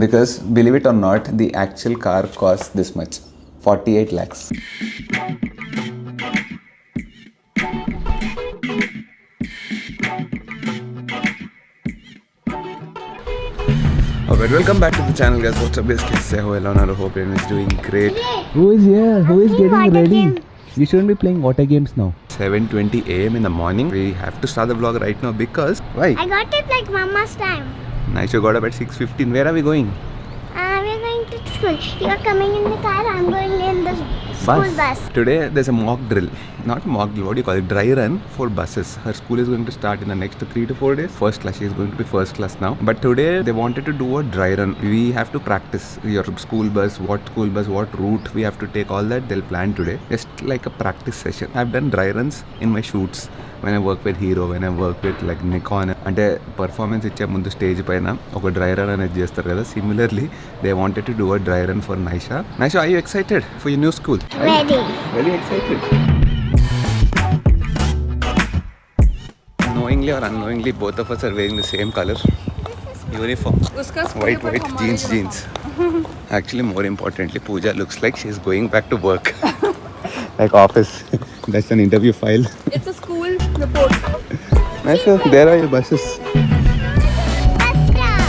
Because believe it or not, the actual car costs this much, 48 lakhs. Alright, welcome back to the channel guys. What's up guys? Kaise ho? Hello, I hope everyone is doing great. Who is here? Who is getting ready? You shouldn't be playing water games now. 7:20 AM in the morning. We have to start the vlog right now because why? I got it like mama's time. Nice, you got up at 6:15. Where are we going? We're going to school. You are coming in the car, I'm going in the school bus. Today there's a mock drill. Not mock drill, what do you call it? Dry run for buses. Her school is going to start in the next 3 to 4 days. First class, she is going to be first class now. But today they wanted to do a dry run. We have to practice your school bus, what route we have to take, all that they'll plan today. Just like a practice session. I've done dry runs in my shoots. When I work with Hero, when I work with like Nikon, అంటే performance ఇచ్చే ముందు stage పైన ఒక dry run అనేది చేస్తారు కదా. Similarly they wanted to do a dry run for Naisha. Naisha, are you excited for your new school? Ready. Very excited. Knowingly or unknowingly, both of us are wearing the same color uniform. White jeans. Actually, more importantly, Pooja looks like she's going back to work. Like office. That's an interview file. It's a school report. Nice, there are your buses. Bus stop.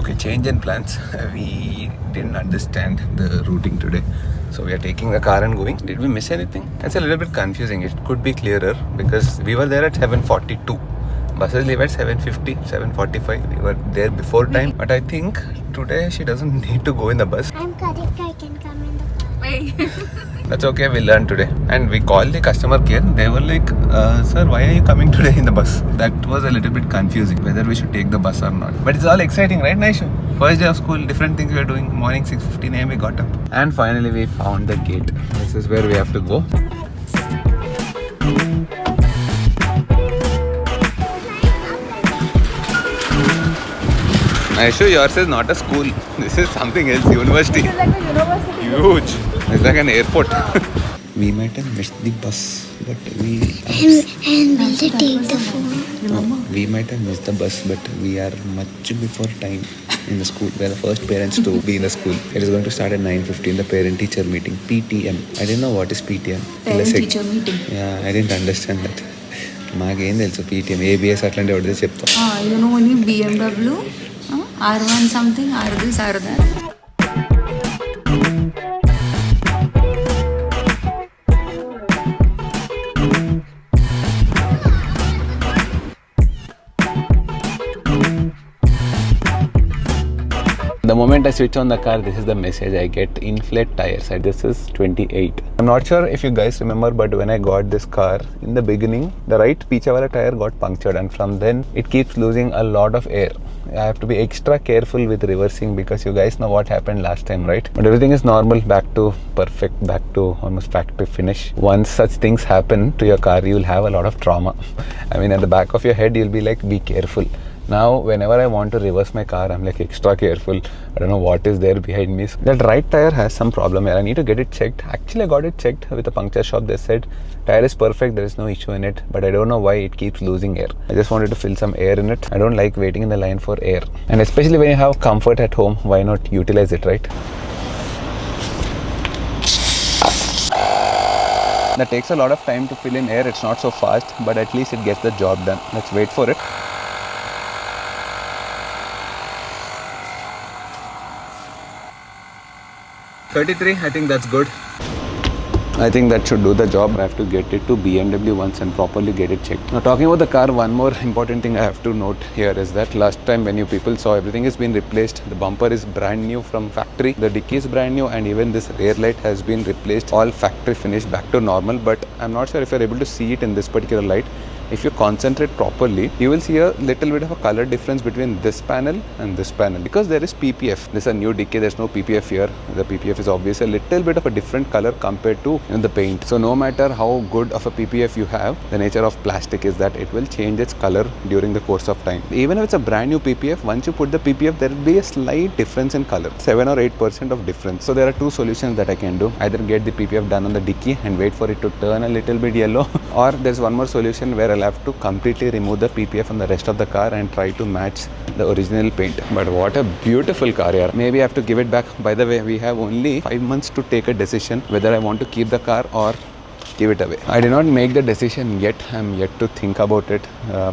Okay, change in plans. We didn't understand the routing today. So we are taking the car and going. Did we miss anything? It's a little bit confusing. It could be clearer because we were there at 7:42. Buses leave at 7:50, 7:45. We were there before time. But I think today she doesn't need to go in the bus. I'm correct, I can come in the car. That's okay, we learn today. And we called the customer care. They were like, sir, why are you coming today in the bus? That was a little bit confusing, whether we should take the bus or not. But it's all exciting, right, Naishu? First day of school, different things we are doing. Morning 6:15 AM we got up. And finally we found the gate. This is where we have to go. Naishu, yours is not a school. This is something else, university. It's like a university. Huge. It's like an airport. We might have missed the bus, but we... And will they take the phone? We might have missed the bus, but we are much before time in the school. We are the first parents to be in the school. It is going to start at 9:15, the parent-teacher meeting, PTM. I didn't know what is PTM. Parent-teacher meeting. Yeah, I didn't understand that. మాకేం తెలుసు PTM, ABS అట్లాంటి ఒకటి చెప్తాం. You know only BMW, R1 something, R this, R that. The moment I switch on the car, this is the message I get: inflate tires. And this is 28. I'm not sure if you guys remember, but when I got this car in the beginning, the right piche wala tire got punctured, and from then it keeps losing a lot of air. I have to be extra careful with reversing because you guys know what happened last time, right? But everything is normal, back to perfect, back to almost factory finish. Once such things happen to your car, you'll have a lot of trauma. I mean, at the back of your head, you'll be like, be careful. Now, whenever I want to reverse my car, I'm like extra careful. I don't know what is there behind me. That right tire has some problem here. I need to get it checked. Actually, I got it checked with a puncture shop. They said tire is perfect. There is no issue in it. But I don't know why it keeps losing air. I just wanted to fill some air in it. I don't like waiting in the line for air. And especially when you have comfort at home, why not utilize it, right? That takes a lot of time to fill in air. It's not so fast, but at least it gets the job done. Let's wait for it. 33, I think that's good. I think that should do the job. I have to get it to BMW once and properly get it checked. Now, talking about the car, one more important thing I have to note here is that last time when you people saw, everything has been replaced. The bumper is brand new from factory. The dicky is brand new, and even this rear light has been replaced. All factory finished, back to normal. But I'm not sure if you're able to see it in this particular light. If you concentrate properly, you will see a little bit of a color difference between this panel and this panel, because there is PPF. This is a new dicky, there's no PPF here. The PPF is obviously a little bit of a different color compared to the paint. So no matter how good of a PPF you have, the nature of plastic is that it will change its color during the course of time. Even if it's a brand new PPF, once you put the PPF, there will be a slight difference in color, 7 or 8% of difference. So there are two solutions that I can do. Either get the PPF done on the dicky and wait for it to turn a little bit yellow, or there's one more solution where I'll I'll have to completely remove the PPF from the rest of the car and try to match the original paint. But what a beautiful car, yaar. Maybe I have to give it back. By the way, we have only 5 months to take a decision whether I want to keep the car or give it away. I did not make the decision yet. I'm yet to think about it.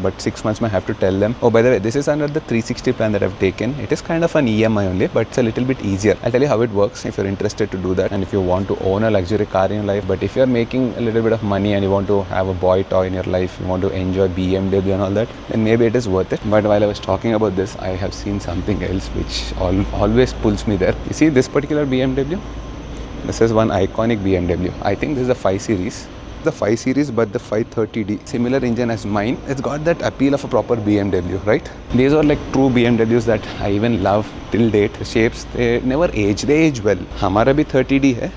But 6 months I have to tell them. Oh, by the way, this is under the 360 plan that I've taken. It is kind of an EMI only, but it's a little bit easier. I'll tell you how it works if you're interested to do that and if you want to own a luxury car in your life. But if you're making a little bit of money and you want to have a boy toy in your life, you want to enjoy BMW and all that, then maybe it is worth it. But while I was talking about this, I have seen something else which always pulls me there. You see this particular BMW? This is one iconic BMW. I think this is a 5 Series. The 5 Series, but the 530D. Similar engine as mine. It's got that appeal of a proper BMW, right? These are like true BMWs that I even love till date. The shapes, they never age. They age well. Hamara bhi 30D hai.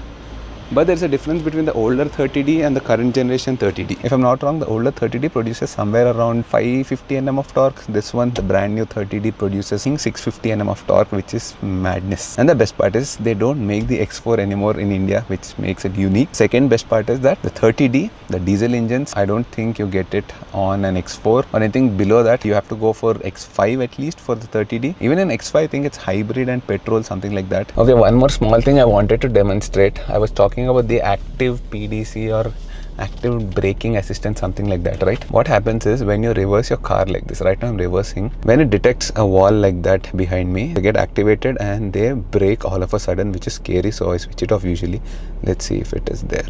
But there's a difference between the older 30D and the current generation 30D. If I'm not wrong, the older 30D produces somewhere around 550 Nm of torque. This one, the brand new 30D, produces 650 Nm of torque, which is madness. And the best part is they don't make the X4 anymore in India, which makes it unique. Second best part is that the 30D, the diesel engines, I don't think you get it on an X4 or anything below that. You have to go for X5 at least for the 30D. Even in X5, I think it's hybrid and petrol, something like that. Okay, one more small thing I wanted to demonstrate. I was talking about the active PDC or active braking assistant, something like that, right? What happens is when you reverse your car like this, right now I'm reversing, when it detects a wall like that behind me, they get activated and they brake all of a sudden, which is scary. So I switch it off usually. Let's see if it is there.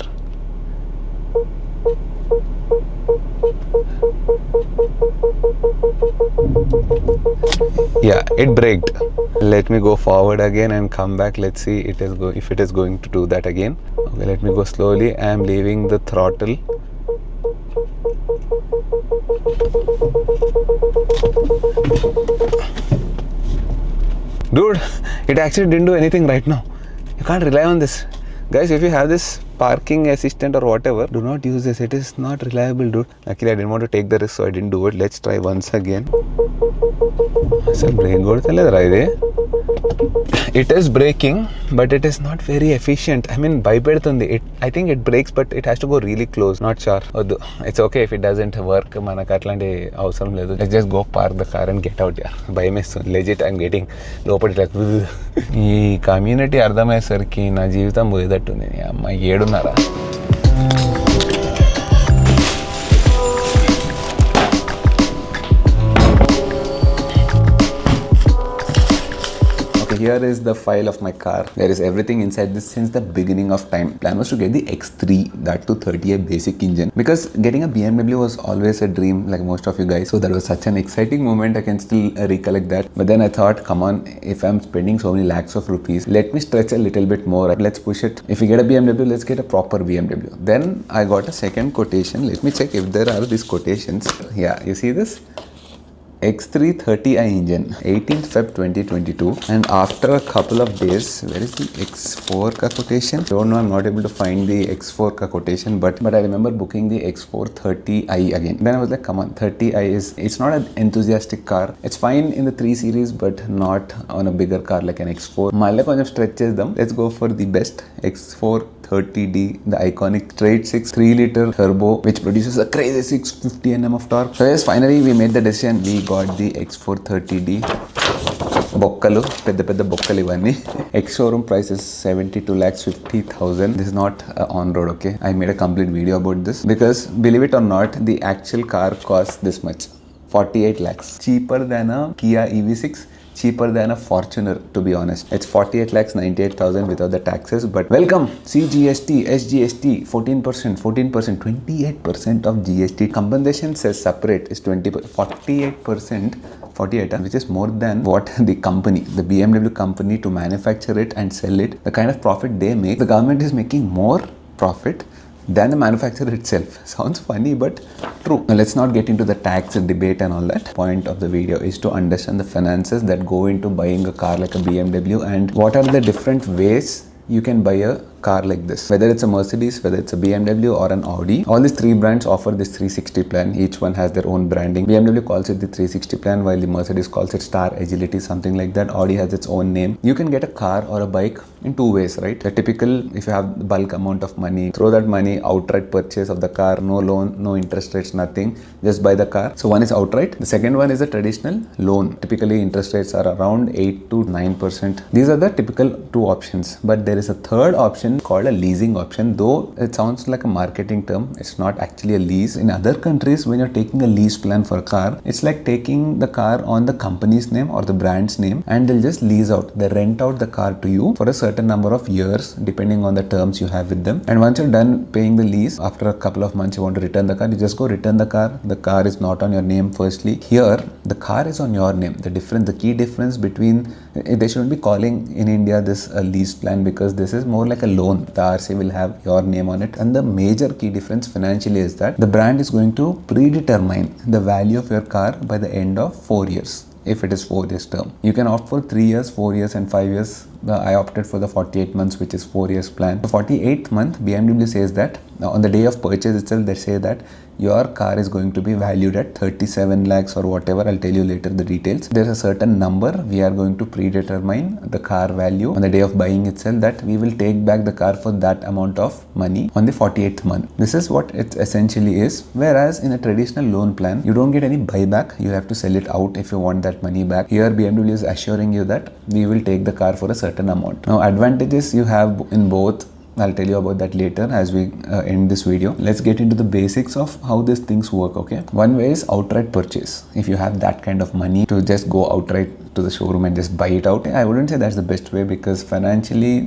Yeah, it braked. Let me go forward again and come back. Let's see if it is going to do that again. Okay, let me go slowly. I am leaving the throttle. Dude, it actually didn't do anything right now. You can't rely on this. Guys, if you have this parking assistant or whatever, do not use this. It is not reliable, dude. Luckily, I didn't want to take the risk, so I didn't do it. Let's try once again. It is braking, but it is not very efficient. I mean, I think it brakes, but it has to go really close. Not sure. It's okay if it doesn't work. Let's just go park the car and get out here. Legit, I'm getting low. ఈ community అర్థమయ్యేసరికి నా జీవితం పోయేటట్టుంది. అమ్మ ఏడున్నారా? Here is the file of my car. There is everything inside this since the beginning of time. Plan was to get the X3, that to 38 basic engine, because getting a BMW was always a dream, like most of you guys. So that was such an exciting moment. I can still recollect that. But then I thought, come on, if I'm spending so many lakhs of rupees, let me stretch a little bit more. Let's push it. If we get a BMW, let's get a proper BMW. Then I got a second quotation. Let me check if there are these quotations. Yeah, you see this? X330i engine, 18th Feb 2022, and after a couple of days, where is the X4 ka quotation? Don't know, I'm not able to find the X4 ka quotation, but I remember booking the X430i again. Then I was like, come on, 30i it's not an enthusiastic car. It's fine in the 3 Series, but not on a bigger car like an X4. Malla konjam stretches them. Let's go for the best X430D, the iconic straight 6 3-liter turbo, which produces a crazy 650 Nm of torque. So yes, finally we made the decision. We got the X430D. బొక్కలు పెద్ద బొక్కలు ఇవన్నీ. X showroom price is 72,50,000. This is not on road, okay? I made a complete video about this because believe it or not, the actual car costs this much, 48 lakhs. Cheaper than a Kia EV6. Cheaper than a Fortuner, to be honest. It's 48,98,000 without the taxes. But welcome, CGST, SGST, 14%, 28% of GST. Compensation says separate is 48%, which is more than what the company, the BMW company, to manufacture it and sell it, the kind of profit they make. The government is making more profit than the manufacturer itself. Sounds funny, but true. Now let's not get into the tax debate and all that. Point of the video is to understand the finances that go into buying a car like a BMW and what are the different ways you can buy a car like this. Whether it's a Mercedes, whether it's a BMW or an Audi, all these three brands offer this 360 plan. Each one has their own branding. BMW calls it the 360 plan, while the Mercedes calls it Star Agility, something like that. Audi has its own name. You can get a car or a bike in two ways, right? The typical, if you have the bulk amount of money, throw that money, outright purchase of the car, no loan, no interest rates, nothing, just buy the car. So one is outright. The second one is a traditional loan. Typically interest rates are around 8 to 9%. These are the typical two options. But there is a third option called a leasing option. Though it sounds like a marketing term, it's not actually a lease. In other countries, when you're taking a lease plan for a car, it's like taking the car on the company's name or the brand's name, and they'll just lease out. They rent out the car to you for a certain number of years depending on the terms you have with them. And once you're done paying the lease, after a couple of months you want to return the car, you just go return the car. The car is not on your name firstly. Here the car is on your name. The key difference between, they shouldn't be calling in India this a lease plan, because this is more like a loan. The RC will have your name on it, and the major key difference financially is that the brand is going to predetermine the value of your car by the end of 4 years. If it is 4 years term, you can opt for 3 years, 4 years and 5 years. I opted for the 48 months, which is 4 years plan. The 48th month, BMW says that on the day of purchase itself, they say that your car is going to be valued at 37 lakhs or whatever. I'll tell you later the details. There's a certain number we are going to predetermine the car value on the day of buying itself, that we will take back the car for that amount of money on the 48th month. This is what it essentially is. Whereas in a traditional loan plan, you don't get any buyback. You have to sell it out if you want that money back. Here BMW is assuring you that we will take the car for a certain amount. Now advantages you have in both, I'll tell you about that later as we end this video. Let's get into the basics of how these things work, okay? One way is outright purchase. If you have that kind of money to just go outright to the showroom and just buy it out, I wouldn't say that's the best way, because financially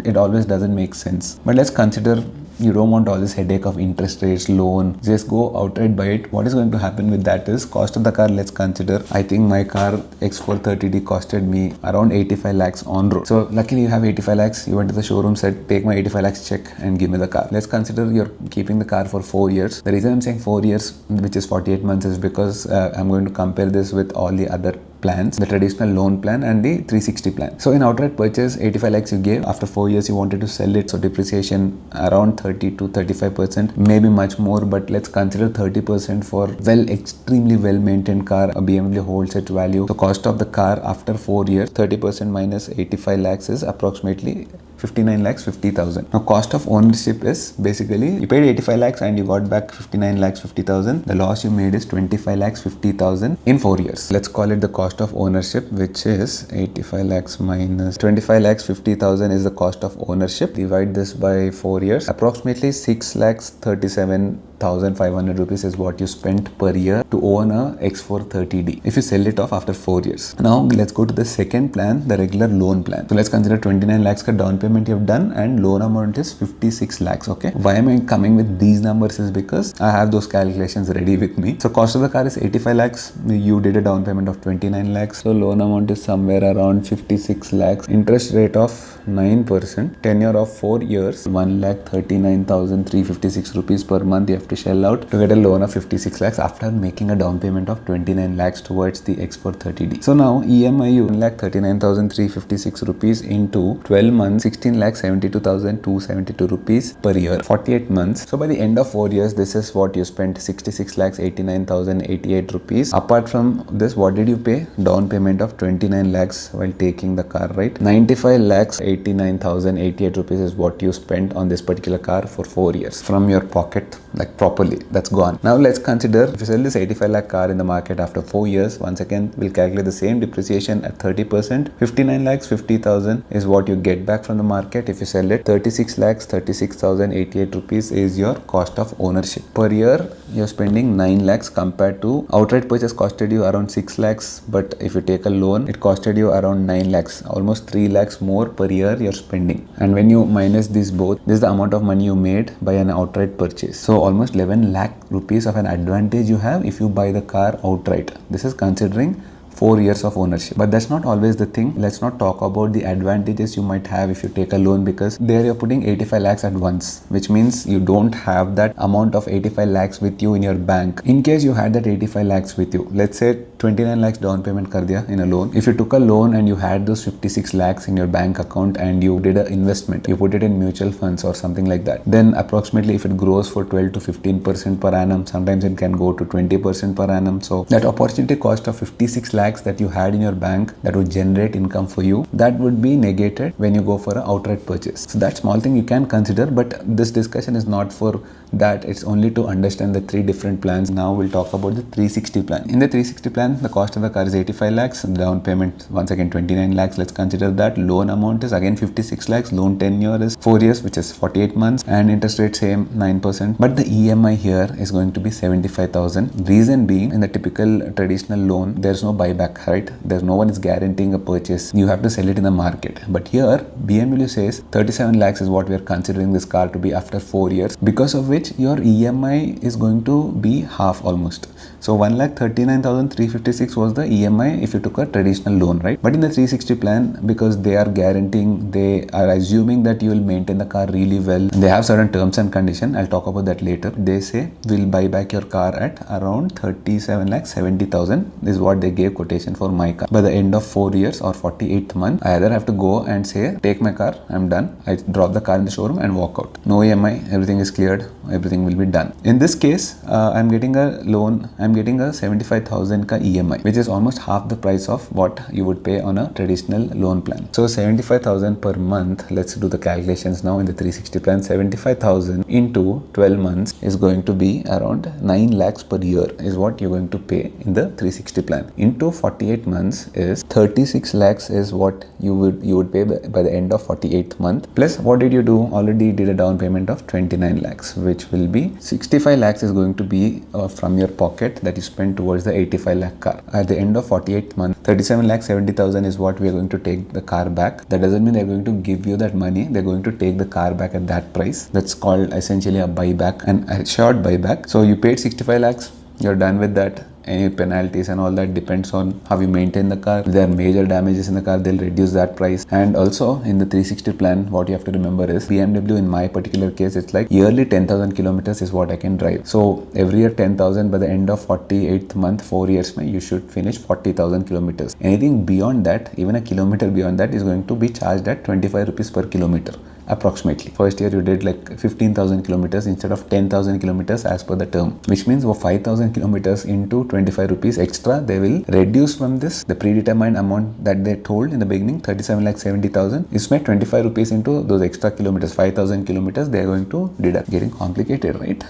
it always doesn't make sense. But let's consider you don't want all this headache of interest rates, loan, just go outright buy it. What is going to happen with that is cost of the car. Let's consider, I think my car X430D costed me around 85 lakhs on road. So luckily you have 85 lakhs. You went to the showroom, said take my 85 lakhs check and give me the car. Let's consider you're keeping the car for 4 years. The reason I'm saying 4 years, which is 48 months, is because I'm going to compare this with all the other plans, the traditional loan plan and the 360 plan. So in outright purchase, 85 lakhs you gave. After 4 years you wanted to sell it, so depreciation around 30 to 35%, maybe much more, but let's consider 30% for extremely well maintained car. A BMW holds its value. The cost of the car after 4 years, 30% minus 85 lakhs is approximately 59 lakhs 50,000. Now cost of ownership is basically you paid 85 lakhs and you got back 59 lakhs 50,000. The loss you made is 25 lakhs 50,000 in 4 years. Let's call it the cost of ownership, which is 85 lakhs minus 25 lakhs 50,000 is the cost of ownership. Divide this by 4 years. Approximately 6 lakhs 37,500 rupees is what you spent per year to own a X430D if you sell it off after 4 years. Now let's go to the second plan, the regular loan plan. So let's consider 29 lakhs ka down payment you have done and loan amount is 56 lakhs. Okay, why am I coming with these numbers is because I have those calculations ready with me. So cost of the car is 85 lakhs. You did a down payment of 29 lakhs. So loan amount is somewhere around 56 lakhs. Interest rate of 9%. Tenure of 4 years. 1,39,356 rupees per month you have to shell out to get a loan of 56 lakhs after making a down payment of 29 lakhs towards the X430D. So now EMI 1,39,356 rupees into 12 months, 16,72,272 rupees per year, 48 months. So by the end of 4 years, this is what you spent, 66,89,088 rupees. Apart from this, what did you pay? Down payment of 29 lakhs while taking the car, right? 95,89,088 rupees is what you spent on this particular car for 4 years from your pocket, like properly. That's gone. Now let's consider if you sell this 85 lakh car in the market after 4 years, once again, we'll calculate the same depreciation at 30%. 59 lakhs 50,000 is what you get back from the market if you sell it. 36 lakhs 36,088 rupees is your cost of ownership. Per year, you're spending 9 lakhs compared to outright purchase costed you around 6 lakhs. But if you take a loan, it costed you around 9 lakhs, almost 3 lakhs more per year you're spending. And when you minus these both, this is the amount of money you made by an outright purchase. So almost 11 lakh rupees of an advantage you have if you buy the car outright. This is considering 4 years of ownership. But that's not always the thing. Let's not talk about the advantages you might have if you take a loan, because there you're putting 85 lakhs at once, which means you don't have that amount of 85 lakhs with you in your bank. In case you had that 85 lakhs with you, let's say 29 lakhs down payment kar diya in a loan. If you took a loan and you had those 56 lakhs in your bank account and you did an investment, you put it in mutual funds or something like that, then approximately if it grows for 12 to 15% per annum, sometimes it can go to 20% per annum. So that opportunity cost of 56 lakhs that you had in your bank that would generate income for you, that would be negated when you go for an outright purchase. So that small thing you can consider, but this discussion is not for that. It's only to understand the 3 different plans. Now we'll talk about the 360 plan. In the 360 plan, the cost of the car is 85 lakhs, down payment once again 29 lakhs. Let's consider that. Loan amount is again 56 lakhs. Loan tenure is 4 years, which is 48 months, and interest rate same 9%. But the EMI here is going to be 75,000. Reason being, in the typical traditional loan, there's no buyback, right? There's no one is guaranteeing a purchase. You have to sell it in the market. But here, BMW says 37 lakhs is what we are considering this car to be after 4 years, because of which your EMI is going to be half almost. So 1,39,356 was the EMI if you took a traditional loan, right? But in the 360 plan, because they are guaranteeing, they are assuming that you will maintain the car really well. They have certain terms and conditions. I'll talk about that later. They say we'll buy back your car at around 37,70,000 is what they gave quotation for my car. By the end of 4 years or 48th month, I either have to go and say, take my car, I'm done. I drop the car in the showroom and walk out. No EMI, everything is cleared, everything will be done. In this case, I'm getting a loan, I'm getting a 75,000 ka EMI, which is almost half the price of what you would pay on a traditional loan plan. So 75,000 per month, let's do the calculations now in the 360 plan. 75,000 into 12 months is going to be around 9 lakhs per year is what you're going to pay in the 360 plan. Into 48 months is 36 lakhs is what you would pay by the end of 48th month. Plus, what did you do? Already did a down payment of 29 lakhs, which will be 65 lakhs is going to be from your pocket that you spend towards the 85 lakh car. At the end of 48th month, 37 lakhs 70,000 is what we are going to take the car back. That doesn't mean they're going to give you that money. They're going to take the car back at that price. That's called essentially a buyback, and a short buyback. So you paid 65 lakhs, you're done with that. Any penalties and all that depends on how you maintain the car. If there are major damages in the car, they'll reduce that price. And also in the 360 plan, what you have to remember is BMW, in my particular case, it's like yearly 10,000 kilometers is what I can drive. So every year 10,000, by the end of 48th month, 4 years, you should finish 40,000 kilometers. Anything beyond that, even a kilometer beyond that, is going to be charged at 25 rupees per kilometer. Approximately. First year you did like 15,000 kilometers instead of 10,000 kilometers as per the term, which means for 5,000 kilometers into 25 rupees extra, they will reduce from this the predetermined amount that they told in the beginning, 37,70,000. Is my 25 rupees into those extra kilometers, 5,000 kilometers, they are going to deduct. Getting complicated, right?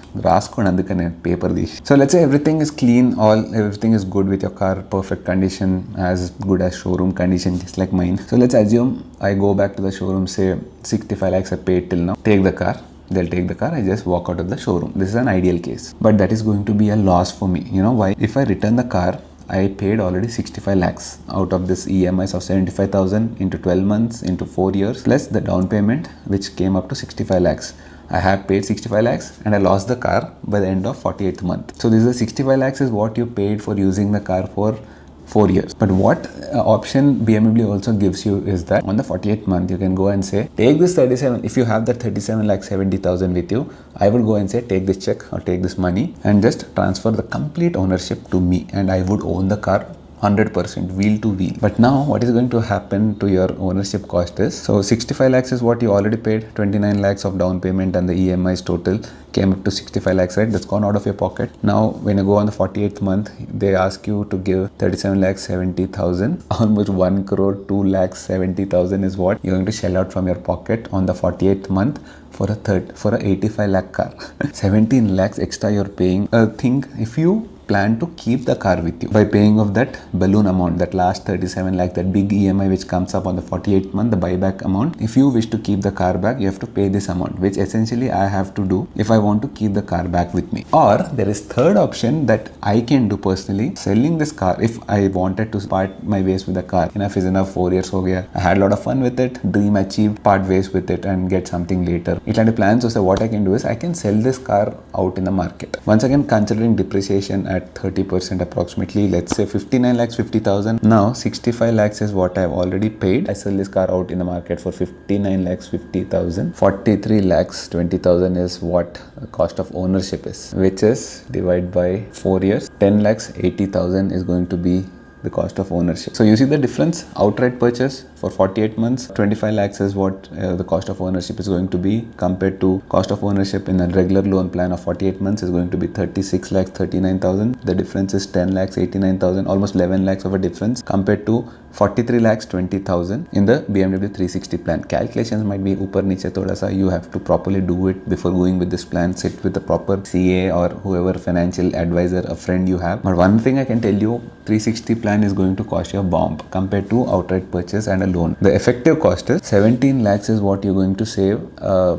Paper dish. So let's say everything is clean, everything is good with your car, perfect condition, as good as showroom condition, just like mine. So let's assume I go back to the showroom, say 65 lakhs I paid till now, take the car. They'll take the car, I just walk out of the showroom. This is an ideal case, but that is going to be a loss for me. You know why? If I return the car, I paid already 65 lakhs out of this EMIs of 75,000 into 12 months into 4 years, plus the down payment which came up to 65 lakhs. I have paid 65 lakhs and I lost the car by the end of 48th month. So this is 65 lakhs is what you paid for using the car for 4 years. But what option BMW also gives you is that on the 48th month, you can go and say, take this 37, if you have that 37 lakh 70,000 with you, I would go and say, take this check or take this money and just transfer the complete ownership to me, and I would own the car 100% wheel to wheel. But now what is going to happen to your ownership cost is, so 65 lakhs is what you already paid, 29 lakhs of down payment and the EMIs total came up to 65 lakhs, right? That's gone out of your pocket. Now when you go on the 48th month, they ask you to give 37 lakhs 70,000, almost 1 crore 2 lakhs 70,000 is what you're going to shell out from your pocket on the 48th month for a 85 lakh car. 17 lakhs extra you're paying. Think if you plan to keep the car with you by paying off that balloon amount, that last 37 lakh, that big EMI which comes up on the 48th month, the buyback amount. If you wish to keep the car back, you have to pay this amount, which essentially I have to do if I want to keep the car back with me. Or there is third option that I can do personally, selling this car. If I wanted to part my ways with the car, enough is enough, 4 years ho gaya, I had a lot of fun with it, dream achieved, part ways with it and get something later. Itlanti plans. So what I can do is I can sell this car out in the market. Once again, considering depreciation at 30% approximately, let's say 59 lakhs 50,000. Now 65 lakhs is what I've already paid. I sell this car out in the market for 59 lakhs 50,000. 43 lakhs 20,000 is what the cost of ownership is, which is divided by 4 years. 10 lakhs 80,000 is going to be the cost of ownership. So you see the difference. Outright purchase for 48 months, 25 lakhs is what the cost of ownership is going to be, compared to cost of ownership in a regular loan plan of 48 months is going to be 36 lakhs 39,000. The difference is 10 lakhs 89,000, almost 11 lakhs of a difference, compared to 43 lakhs 20,000 in the BMW 360 plan. Calculations might be upar niche thoda sa. You have to properly do it before going with this plan. Sit with the proper CA or whoever financial advisor, a friend you have. But one thing I can tell you, 360 plan is going to cost you a bomb compared to outright purchase and a loan. The effective cost is 17 lakhs is what you're going to save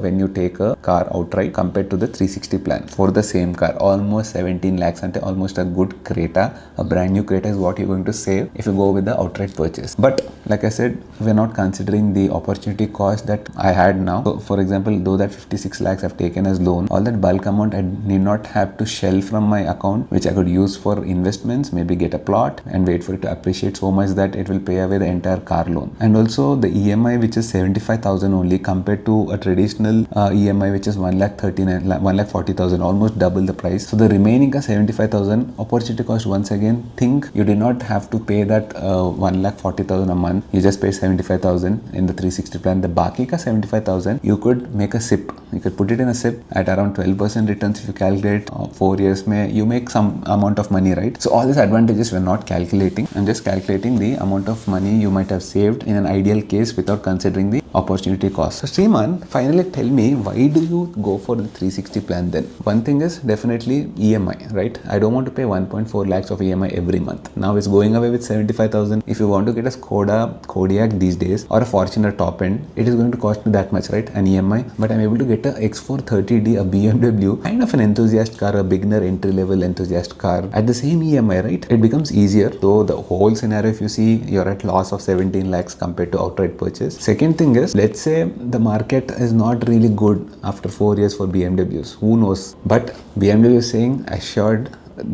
when you take a car outright compared to the 360 plan for the same car. Almost 17 lakhs and almost a good Creta, a brand new Creta is what you're going to save if you go with the outright purchase. But like I said, we're not considering the opportunity cost that I had now. So for example, though that 56 lakhs I've taken as loan, all that bulk amount I need not have to shell from my account, which I could use for investments, maybe get a plot and wait for it to appreciate so much that it will pay away the entire car loan. And also the EMI, which is 75,000 only, compared to a traditional EMI which is 1,40,000, almost double the price. So the remaining 75,000 opportunity cost, once again, think you did not have to pay that 1,40,000 a month. You just pay 75,000 in the 360 plan. The baki ka 75,000 you could make a SIP. You could put it in a SIP at around 12% returns. If you calculate 4 years, you make some amount of money, right? So all these advantages we're not calculating. I'm just calculating the amount of money you might have saved in an ideal case without considering the opportunity cost. So Sriman, finally tell me, why do you go for the 360 plan then? One thing is definitely EMI, right? I don't want to pay 1.4 lakhs of EMI every month. Now it's going away with 75,000. If you want to get a Skoda Kodiaq these days or a Fortuner top end, it is going to cost me that much, right? An EMI. But I'm able to get a X430D, a BMW, kind of an enthusiast car, a beginner entry level enthusiast car at the same EMI, right? It becomes easier. So the whole scenario, if you see, you're at loss of 17 lakhs compared to outright purchase. Second thing is, let's say the market is not really good after 4 years for BMWs. Who knows? But BMW is saying assured,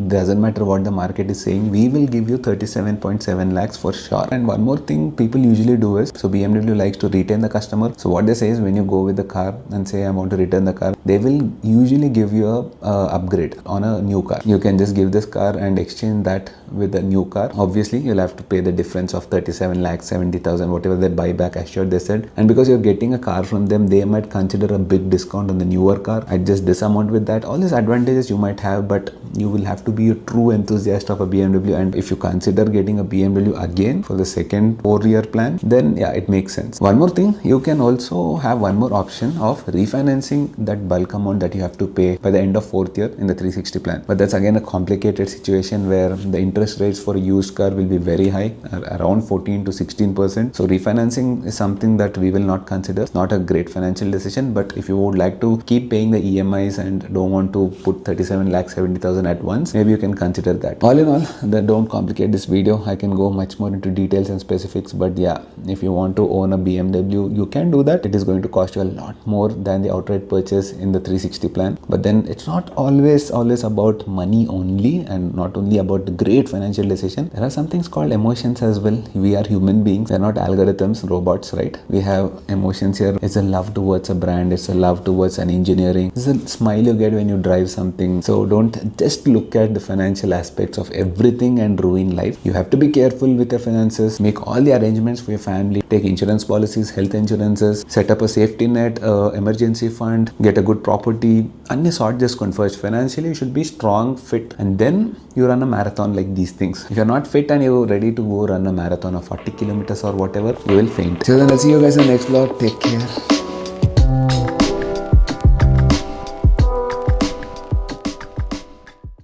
doesn't matter what the market is saying, we will give you 37.7 lakhs for sure. And one more thing people usually do is, so BMW likes to retain the customer. So what they say is, when you go with the car and say I want to return the car, they will usually give you a upgrade on a new car. You can just give this car and exchange that with a new car. Obviously you'll have to pay the difference of 37 lakhs 70,000, whatever that buyback assured they said. And because you're getting a car from them, they might consider a big discount on the newer car, adjust this amount with that. All these advantages you might have, but you will have to be a true enthusiast of a BMW. And if you consider getting a BMW again for the second 4-year plan, then yeah, it makes sense. One more thing, you can also have one more option of refinancing that bulk amount that you have to pay by the end of 4th year in the 360 plan. But that's again a complicated situation where the interest rates for a used car will be very high, around 14 to 16%. So refinancing is something that we will not consider. It's not a great financial decision, but if you would like to keep paying the EMIs and don't want to put 37 lakhs 70,000 at once, maybe you can consider that. All in all, don't complicate this video. I can go much more into details and specifics, but yeah, if you want to own a BMW, you can do that. It is going to cost you a lot more than the outright purchase in the 360 plan. But then it's not always about money only, and not only about the great financial decision. There are some things called emotions as well. We are human beings. They're not algorithms, robots, right? We have emotions here. It's a love towards a brand. It's a love towards an engineering. It's a smile you get when you drive something. So don't just look at the financial aspects of everything and ruin life. You have to be careful with your finances. Make all the arrangements for your family. Take insurance policies, health insurances, set up a safety net, emergency fund, get a good property. And sort just first. Financially, you should be strong, fit, and then you run a marathon like these things. If you're not fit and you're ready to go run a marathon of 40 kilometers or whatever, you will faint. So then I'll see you guys in the next vlog. Take care.